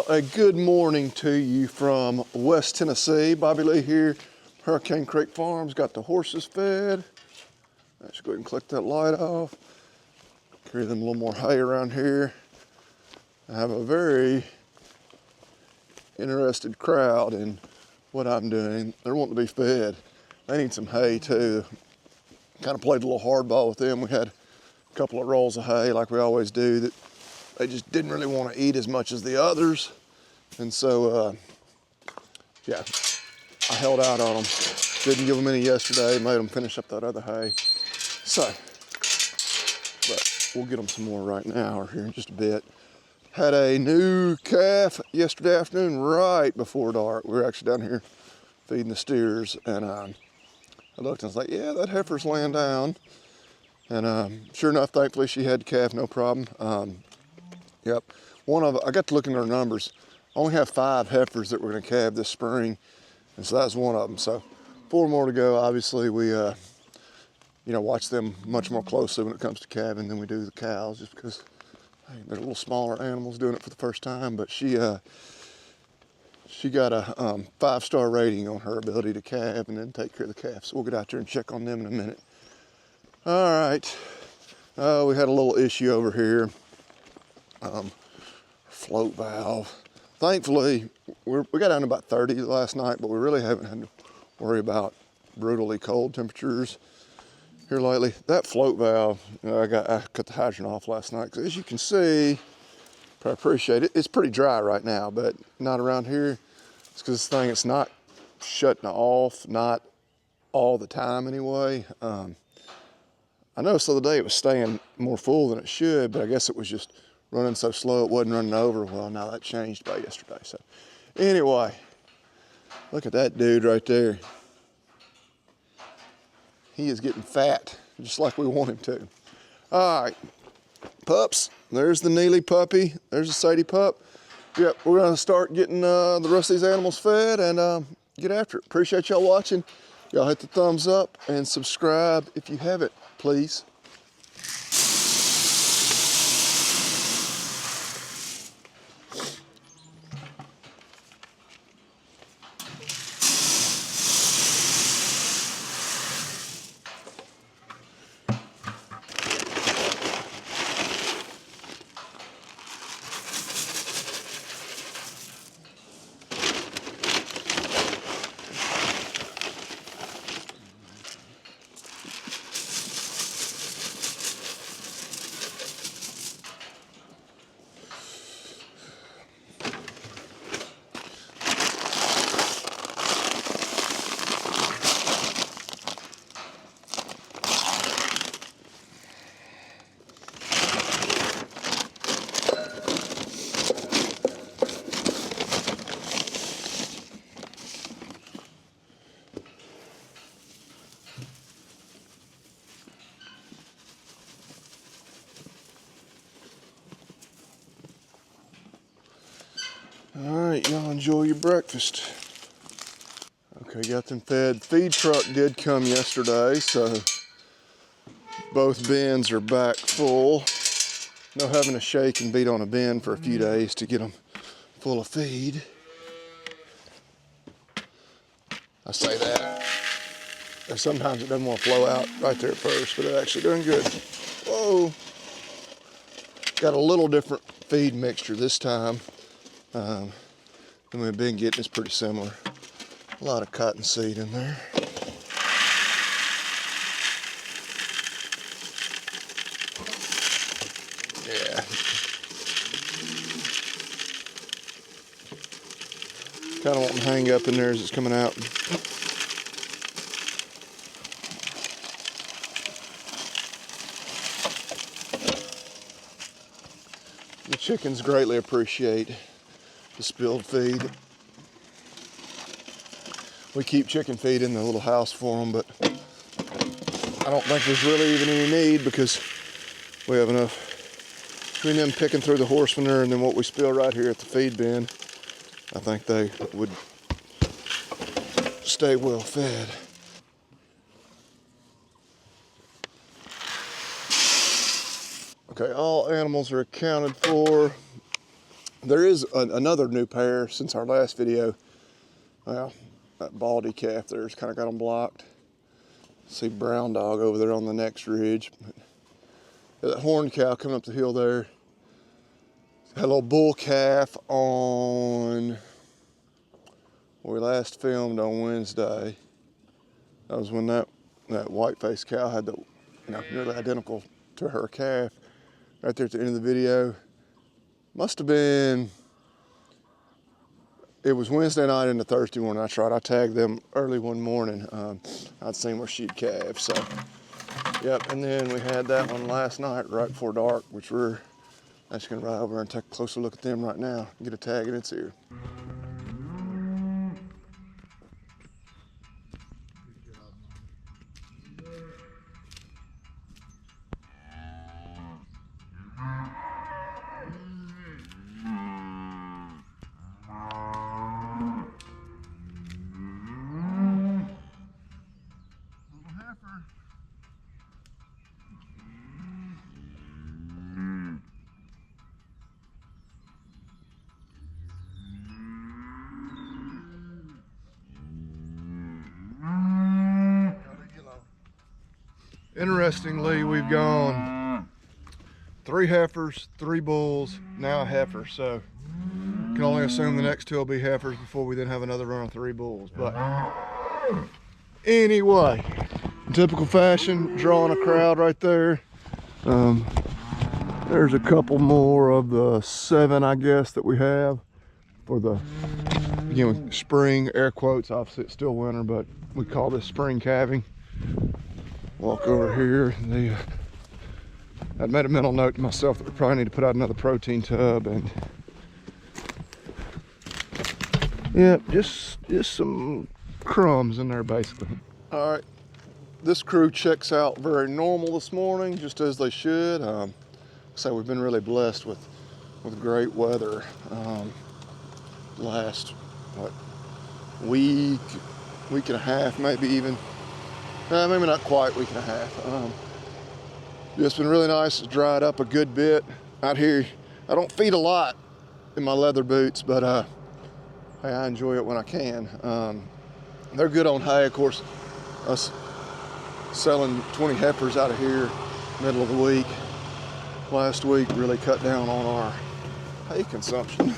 Well, a good morning to you from West Tennessee. Bobby Lee here, Hurricane Creek Farms. Got the horses fed. Let's go ahead and click that light off. Carry them a little more hay around here. I have a very interested crowd in what I'm doing. They're wanting to be fed. They need some hay too. Kind of played a little hardball with them. We had a couple of rolls of hay like we always do that they just didn't really want to eat as much as the others. And so, yeah, I held out on them. Didn't give them any yesterday, made them finish up that other hay. So, but we'll get them some more right now or here in just a bit. Had a new calf yesterday afternoon right before dark. We were actually down here feeding the steers, and I looked and I was like, yeah, that heifer's laying down. And sure enough, thankfully she had the calf, no problem. Yep, I got to look at our numbers. I only have 5 heifers that we're gonna calve this spring, and so that's one of them. So 4 more to go. Obviously, we watch them much more closely when it comes to calving than we do the cows, just because hey, they're a little smaller animals doing it for the first time. But she got a 5-star rating on her ability to calve and then take care of the calf. So we'll get out there and check on them in a minute. All right, we had a little issue over here. Float valve. Thankfully, we got down to about 30 last night, but we really haven't had to worry about brutally cold temperatures here lately. That float valve, I cut the hydrant off last night because, as you can see, I appreciate it. It's pretty dry right now, but not around here. It's because this thing, it's not shutting off, not all the time anyway. I noticed the other day it was staying more full than it should, but I guess it was just running so slow it wasn't running over. Well, now that changed by yesterday. So anyway, look at that dude right there. He is getting fat, just like we want him to. All right, pups. There's the Neely puppy. There's the Sadie pup. Yep, we're gonna start getting the rest of these animals fed and get after it. Appreciate y'all watching. Y'all hit the thumbs up and subscribe if you haven't, please. All right, y'all enjoy your breakfast. Okay, got them fed. Feed truck did come yesterday, so both bins are back full. No having to shake and beat on a bin for a few days to get them full of feed. I say that. And sometimes it doesn't want to flow out right there at first, but it's actually doing good. Whoa. Got a little different feed mixture this time. Than we've been getting. Is pretty similar. A lot of cottonseed in there. Yeah. Kind of wanting to hang up in there as it's coming out. The chickens greatly appreciate the spilled feed. We keep chicken feed in the little house for them, but I don't think there's really even any need because we have enough between them picking through the horse manure and then what we spill right here at the feed bin. I think they would stay well fed. Okay, all animals are accounted for. There is another new pair since our last video. Well, that baldy calf there's kind of got them blocked. See brown dog over there on the next ridge. That horned cow coming up the hill there. Had a little bull calf on where we last filmed on Wednesday. That was when that white-faced cow had the, nearly identical to her calf right there at the end of the video. Must have been, it was Wednesday night into Thursday morning. That's right, I tagged them early one morning. I'd seen where she'd calved, so. Yep, and then we had that one last night right before dark, which we're actually gonna ride over and take a closer look at them right now, get a tag in its ear. Interestingly, we've gone 3 heifers, 3 bulls, now a heifer, so can only assume the next 2 will be heifers before we then have another run of 3 bulls. But anyway, in typical fashion, drawing a crowd right there. There's a couple more of the 7, I guess, that we have for the, again, spring, air quotes. Obviously it's still winter, but we call this spring calving. Walk over here. I'd made a mental note to myself that we probably need to put out another protein tub, and yeah, just some crumbs in there basically. All right, this crew checks out very normal this morning, just as they should. So we've been really blessed with great weather. Last what, week and a half, maybe even. Maybe not quite, week and a half. It's been really nice. It's dried up a good bit out here. I don't feed a lot in my leather boots, but hey, I enjoy it when I can. They're good on hay. Of course, us selling 20 heifers out of here middle of the week last week really cut down on our hay consumption,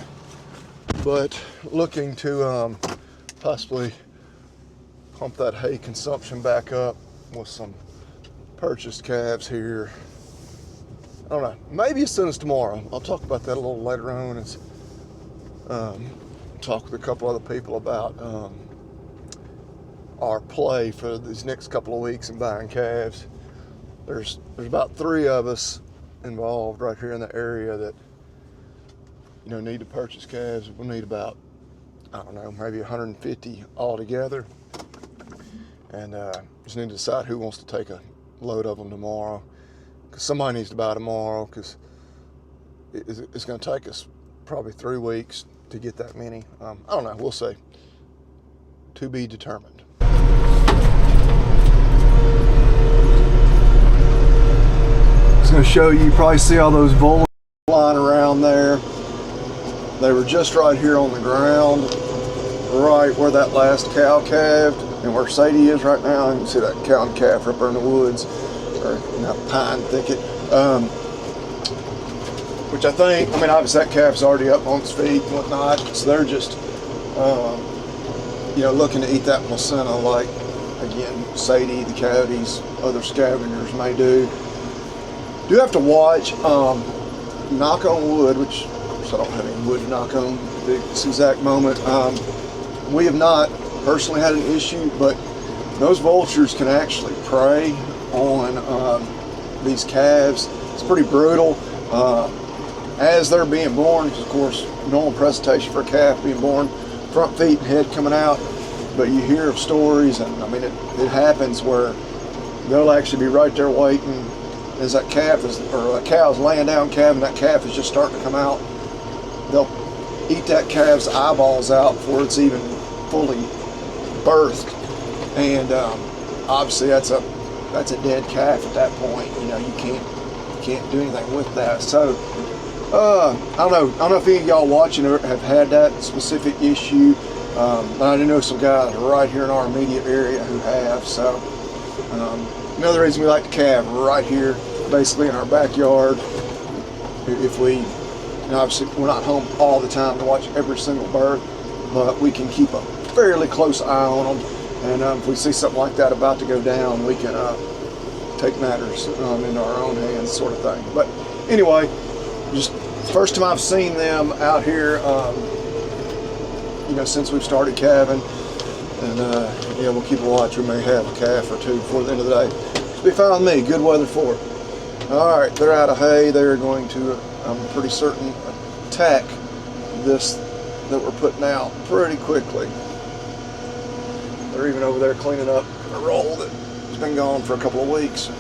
but looking to possibly pump that hay consumption back up with some purchased calves here. I don't know, maybe as soon as tomorrow. I'll talk about that a little later on. It's talk with a couple other people about our play for these next couple of weeks in buying calves. There's about 3 of us involved right here in the area that need to purchase calves. We'll need about, I don't know, maybe 150 altogether. And just need to decide who wants to take a load of them tomorrow, because somebody needs to buy tomorrow, because it's going to take us probably 3 weeks to get that many. I don't know, we'll see. To be determined. Just going to show you probably see all those volunteers flying around there. They were just right here on the ground, right where that last cow calved. And where Sadie is right now, you can see that cow and calf up there in the woods, or that pine thicket. Which I mean, obviously that calf's already up on its feet and whatnot, so they're just, looking to eat that placenta like, again, Sadie, the coyotes, other scavengers may do. Do have to watch, knock on wood, which, of course, I don't have any wood to knock on at this exact moment. We have not personally had an issue, but those vultures can actually prey on these calves. It's pretty brutal. As they're being born, of course, normal presentation for a calf being born, front feet and head coming out, but you hear of stories, and I mean it happens where they'll actually be right there waiting as that calf is, or a cow's laying down calving, that calf is just starting to come out. They'll eat that calf's eyeballs out before it's even fully birthed, and obviously that's a dead calf at that point. You can't do anything with that. So I don't know if any of y'all watching have had that specific issue, but I do know some guys right here in our immediate area who have. So another reason we like to calve right here, basically in our backyard. If we, obviously we're not home all the time to watch every single birth, but we can keep a fairly close eye on them. And if we see something like that about to go down, we can take matters into our own hands, sort of thing. But anyway, just first time I've seen them out here, since we've started calving. And yeah, we'll keep a watch. We may have a calf or two before the end of the day. It'll be fine with me. Good weather for it. All right, they're out of hay. They're going to, I'm pretty certain, attack this that we're putting out pretty quickly. They're even over there cleaning up a roll that's been gone for a couple of weeks.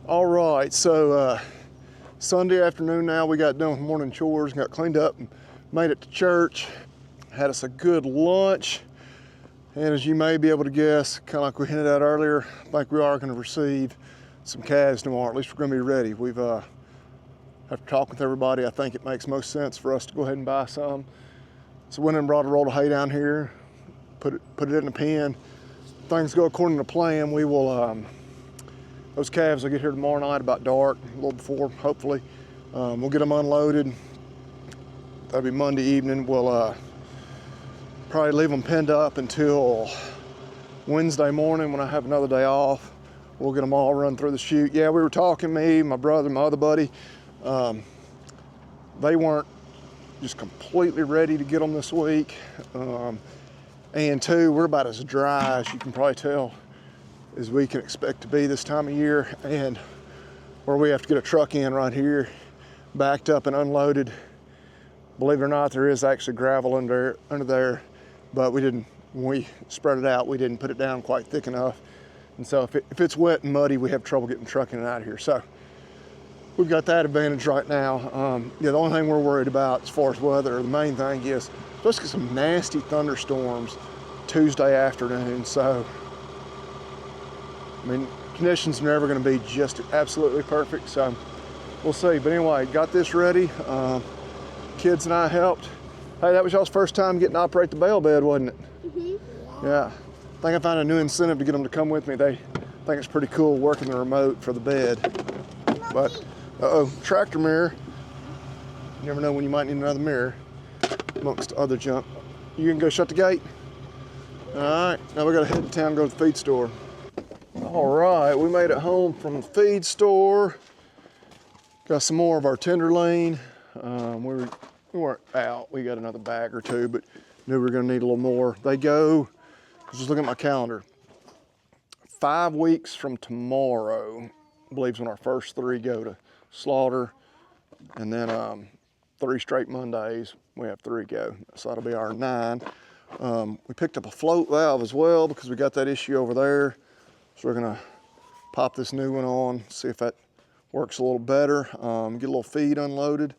All right, so Sunday afternoon now, we got done with morning chores, got cleaned up and made it to church. Had us a good lunch. And as you may be able to guess, kind of like we hinted at earlier, I think we are going to receive some calves tomorrow. At least we're going to be ready. We've, after talking with everybody, I think it makes most sense for us to go ahead and buy some. So went and brought a roll of hay down here, put it in the pen. If things go according to plan, we will, those calves will get here tomorrow night about dark, a little before, hopefully. We'll get them unloaded. That'll be Monday evening. We'll probably leave them pinned up until Wednesday morning when I have another day off. We'll get them all run through the chute. Yeah, we were talking, me, my brother, my other buddy. They weren't just completely ready to get them this week. And two, we're about as dry as you can probably tell as we can expect to be this time of year. And where we have to get a truck in right here, backed up and unloaded. Believe it or not, there is actually gravel under there. But we didn't, when we spread it out, we didn't put it down quite thick enough. And so if it's wet and muddy, we have trouble getting the truck in and out of here. So we've got that advantage right now. Yeah, the only thing we're worried about as far as weather, the main thing is, let's get some nasty thunderstorms Tuesday afternoon. So, I mean, conditions are never gonna be just absolutely perfect. So we'll see. But anyway, got this ready. Kids and I helped. Hey, that was y'all's first time getting to operate the bale bed, wasn't it? Mm-hmm. Yeah. I think I found a new incentive to get them to come with me. They think it's pretty cool working the remote for the bed. But, tractor mirror. You never know when you might need another mirror, amongst other junk. You can go shut the gate? All right, now we gotta head to town and go to the feed store. All right, we made it home from the feed store. Got some more of our tenderloin. We weren't out, we got another bag or two, but knew we were gonna need a little more. They go, just looking at my calendar, 5 weeks from tomorrow, I believe is when our first 3 go to slaughter. And then 3 straight Mondays, we have 3 go. So that'll be our 9. We picked up a float valve as well because we got that issue over there. So we're gonna pop this new one on, see if that works a little better. Get a little feed unloaded.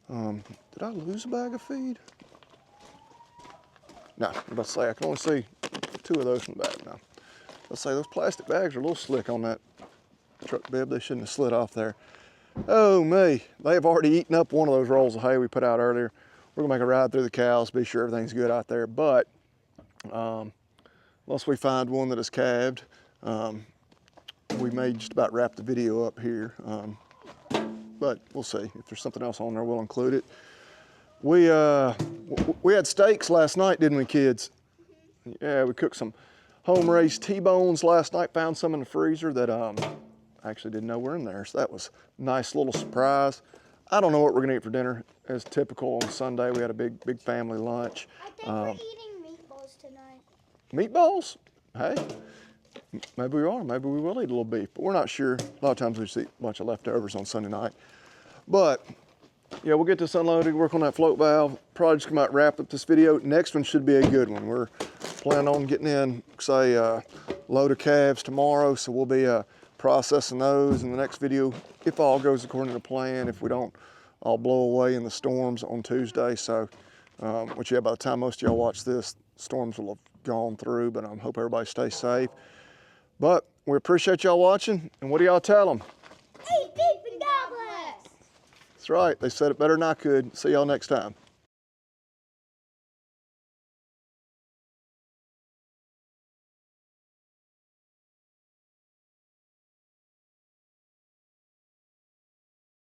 Did I lose a bag of feed? No, I'm about to say, I can only see 2 of those in the bag now. Let's say those plastic bags are a little slick on that truck bib. They shouldn't have slid off there. Oh me, they have already eaten up one of those rolls of hay we put out earlier. We're gonna make a ride through the cows, be sure everything's good out there. But unless we find one that is calved, we may just about wrap the video up here. But we'll see. If there's something else on there, we'll include it. We had steaks last night, didn't we, kids? Yeah, we cooked some home-raised T-bones last night. Found some in the freezer that I actually didn't know were in there. So that was a nice little surprise. I don't know what we're gonna eat for dinner. As typical on Sunday, we had a big family lunch. I think we're eating meatballs tonight. Meatballs? Hey, maybe we are. Maybe we will eat a little beef, but we're not sure. A lot of times we just eat a bunch of leftovers on Sunday night. But yeah, we'll get this unloaded, work on that float valve. Probably just come out and wrap up this video. Next one should be a good one. We're planning on getting in, say, a load of calves tomorrow, so we'll be processing those in the next video, if all goes according to plan. If we don't, I'll blow away in the storms on Tuesday. So, which yeah, by the time most of y'all watch this, storms will have gone through, but I hope everybody stays safe. But we appreciate y'all watching, and what do y'all tell them? Eat beef and God bless. That's right, they said it better than I could. See y'all next time.